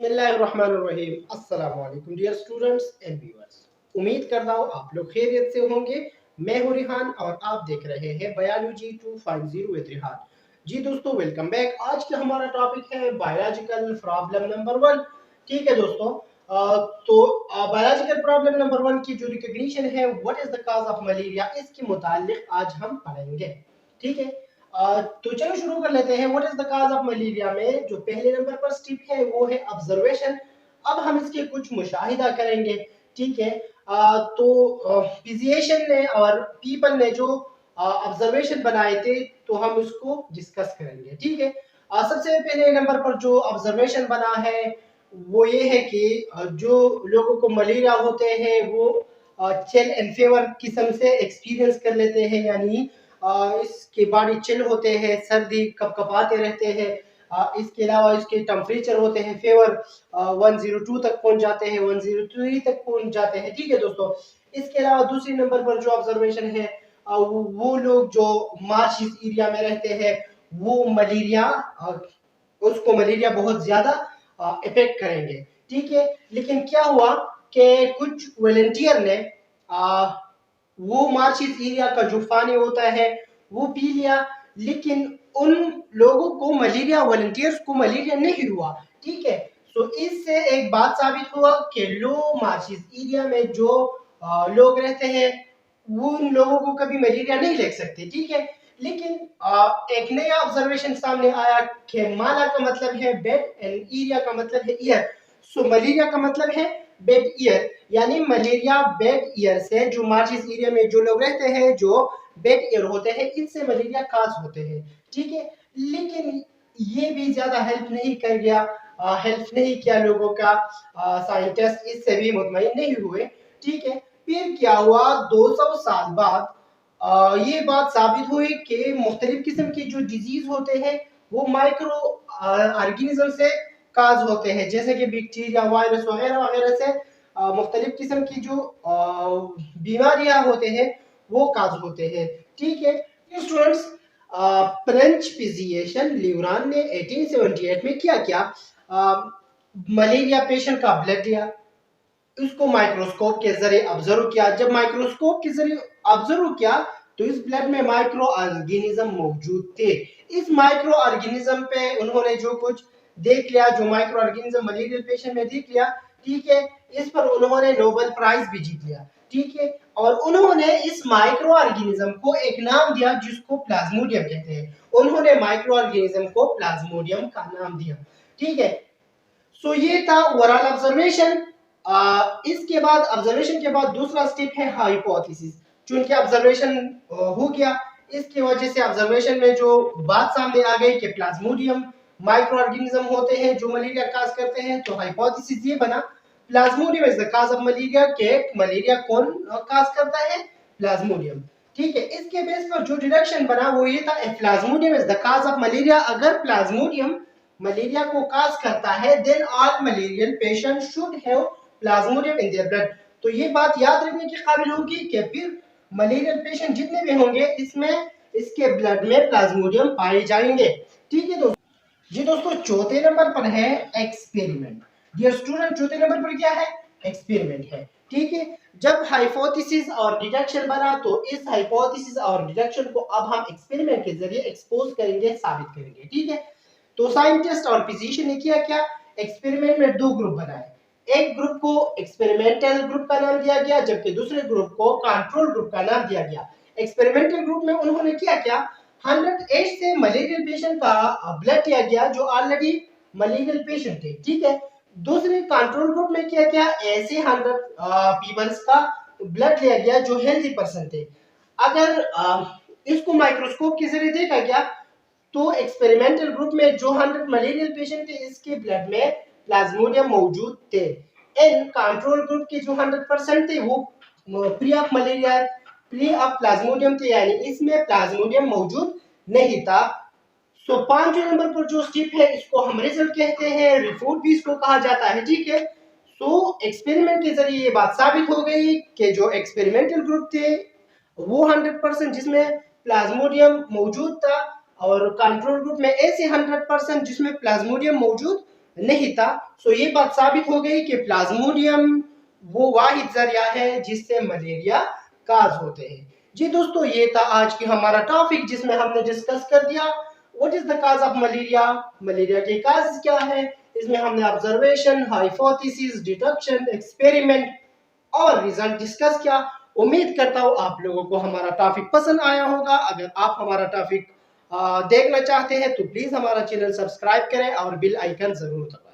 बिस्मिल्लाहिर्रहमानिर्रहीम। अस्सलाम वालेकुम डियर स्टूडेंट्स एंड व्यूअर्स। उम्मीद करता हूँ आप लोग खैरियत से होंगे। मैं हूँ रिहान और आप देख रहे हैं बायोलॉजी 250 विद रिहान। जी दोस्तों, वेलकम बैक। आज का हमारा टॉपिक है बायोलॉजिकल प्रॉब्लम नंबर 1। ठीक है दोस्तों, बायोलॉजिकल प्रॉब्लम नंबर 1 की जो रिकॉग्निशन है, what is the cause of malaria, इसके मुतालिक आज हम पढ़ेंगे। ठीक है, तो चलो शुरू कर लेते हैं। What is the cause of malaria में जो पहले नंबर पर स्टेप है वो है ऑब्जर्वेशन। अब हम इसके कुछ मुशाहिदा करेंगे। ठीक है, तो फिजिशियन ने और पीपल ने जो ऑब्जर्वेशन बनाए थे, तो हम उसको डिस्कस करेंगे। ठीक है, सबसे पहले नंबर पर जो ऑब्जर्वेशन बना है वो ये है कि जो लोगों को मलेरिया होते हैं वो चिल एंड फीवर किस्म से एक्सपीरियंस कर लेते हैं, यानी इसके बॉडी चिल होते हैं, सर्दी कपकपाते रहते हैं। इसके अलावा इसके टेम्परेचर होते हैं फेवर 102 तक पहुंच जाते हैं, 103 तक पहुंच जाते हैं। ठीक है दोस्तों, इसके अलावा दूसरी नंबर पर जो ऑब्जर्वेशन है, वो लोग जो मार्शिस एरिया में रहते हैं वो मलेरिया उसको मलेरिया बहुत ज्यादा इफेक्ट करेंगे। ठीक है, लेकिन क्या हुआ कि कुछ वॉलंटियर ने वो मार्शिस एरिया का जो पानी होता है वो पी लिया, लेकिन उन लोगों को मलेरिया, वॉलंटियर्स को मलेरिया नहीं हुआ। ठीक है, तो इससे एक बात साबित हुआ कि लो मार्शिस एरिया में जो लोग रहते हैं वो उन लोगों को कभी मलेरिया नहीं लग सकते। ठीक है, लेकिन एक नया ऑब्जर्वेशन सामने आया कि माला का मतलब है बेड एंड एरिया का मतलब है ईयर। सो मलेरिया का मतलब है बेड ईयर, यानी मलेरिया बेड ईयर से, जो मार्शिस एरिया में जो लोग रहते हैं जो बेड ईयर होते हैं, इनसे मलेरिया काज होते हैं। ठीक है, लेकिन ये भी ज्यादा हेल्प नहीं कर गया, हेल्प नहीं किया लोगों का। साइंटिस्ट इससे भी मुतमईन नहीं हुए। ठीक है, फिर क्या हुआ, 200 साल बाद ये बात साबित हुई कि मुख्तलिफ किस्म की जो डिजीज होते हैं वो माइक्रो ऑर्गेनिज्म से काज होते हैं, जैसे कि बैक्टीरिया, वायरस वगैरह वगैरह से मुख्तलिफ किस्म की जो बीमारियां होते हैं वो काज होते हैं। ठीक है स्टूडेंट्स, फ्रेंच फिजिशियन लिवरान ने 1878 में क्या किया, मलेरिया पेशेंट का ब्लड लिया, उसको माइक्रोस्कोप के जरिए ऑब्जर्व किया। जब माइक्रोस्कोप के जरिए ऑब्जर्व किया तो इस ब्लड में माइक्रो ऑर्गेनिज्म मौजूद थे। इस माइक्रो ऑर्गेनिज्म पे उन्होंने जो कुछ देख लिया, जो माइक्रो ऑर्गेनिज्म मलेरियल पेशेंट में देख लिया, ठीक है, इस पर उन्होंने नोबेल प्राइज भी जीत लिया। ठीक है, और उन्होंने इस माइक्रो ऑर्गेनिज्म को एक नाम दिया जिसको प्लाज्मोडियम कहते हैं। उन्होंने माइक्रो ऑर्गेनिज्म को प्लाज्मोडियम का नाम दिया। ठीक है, सो ये था ओवरऑल ऑब्जर्वेशन। इसके बाद ऑब्जर्वेशन के बाद दूसरा स्टेप है हाइपोथेसिस। चूंकि ऑब्जर्वेशन हो गया, इसकी वजह से ऑब्जर्वेशन में जो बात सामने आ गई कि प्लाज्मोडियम माइक्रो ऑर्गेनिज्म होते हैं जो मलेरिया काज करते हैं, तो हाइपोथेसिस ये बना Plasmodium is the cause of malaria, के मलेरिया कौन काज करता है, प्लाज्मोडियम। ठीक है, इसके बेस पर जो डिडक्शन बना वो ये था, plasmodium is the cause of malaria. अगर प्लाज्मोडियम मलेरिया को काज करता है, then all malarian patient should have plasmodium in their blood. तो ये बात याद रखने की काबिल होगी कि फिर मलेरियन पेशेंट जितने भी होंगे इसमें इसके ब्लड में प्लाज्मोडियम पाए जाएंगे। ठीक है दोस्तों, जी दोस्तों, चौथे नंबर पर है एक्सपेरिमेंट। डियर स्टूडेंट, चौथे नंबर पर क्या है, एक्सपेरिमेंट है। ठीक है, जब हाइपोथेसिस और डिडक्शन बना तो इस हाइपोथेसिस और डिडक्शन को अब हम एक्सपेरिमेंट के जरिए एक्सपोज करेंगे, साबित करेंगे। ठीक है, तो साइंटिस्ट और फिजिशियन ने किया क्या, एक्सपेरिमेंट में दो ग्रुप बनाए। एक ग्रुप को एक्सपेरिमेंटल ग्रुप का नाम दिया गया, जबकि दूसरे ग्रुप को कंट्रोल ग्रुप का नाम दिया गया। एक्सपेरिमेंटल ग्रुप में उन्होंने किया क्या, 108 से मलेरियल पेशेंट का ब्लड लिया गया जो ऑलरेडी मलेरियल पेशेंट थे। ठीक है, दूसरे कंट्रोल ग्रुप में किया क्या, ऐसे 100 पीपल्स का ब्लड लिया गया जो हेल्दी पर्सन थे। अगर इसको माइक्रोस्कोप के जरिए देखा गया तो एक्सपेरिमेंटल ग्रुप में जो 100 मलेरियल पेशेंट थे इसके ब्लड में प्लाज्मोडियम मौजूद थे। इन कंट्रोल ग्रुप के जो 100% थे वो free of malaria, free of Plasmodium थे, यानी इसमें प्लाज्मोडियम मौजूद नहीं था। सो पांचवें नंबर पर जो स्टेप है इसको हम रिजल्ट कहते हैं, रिपोर्ट भी इसको कहा जाता है। ठीक है, सो एक्सपेरिमेंट के जरिए ये बात साबित हो गई कि जो एक्सपेरिमेंटल ग्रुप थे वो 100% जिसमें प्लाज्मोडियम मौजूद था, और कंट्रोल ग्रुप में ऐसे 100% जिसमें प्लाज्मोडियम मौजूद नहीं था। सो ये बात साबित हो गई कि प्लाज्मोडियम वो वाहिद जरिया है जिससे मलेरिया काज होते हैं। जी दोस्तों, ये था आज की हमारा टॉपिक जिसमें हमने डिस्कस कर दिया what is the cause of malaria, malaria के काज क्या है। इसमें हमने ऑब्जर्वेशन, हाइपोथेसिस, डिडक्शन, एक्सपेरिमेंट और रिजल्ट डिस्कस किया। उम्मीद करता हूँ आप लोगों को हमारा टॉपिक पसंद आया होगा। अगर आप हमारा टॉपिक देखना चाहते हैं तो प्लीज हमारा चैनल सब्सक्राइब करें और बेल आइकन जरूर दबाएं।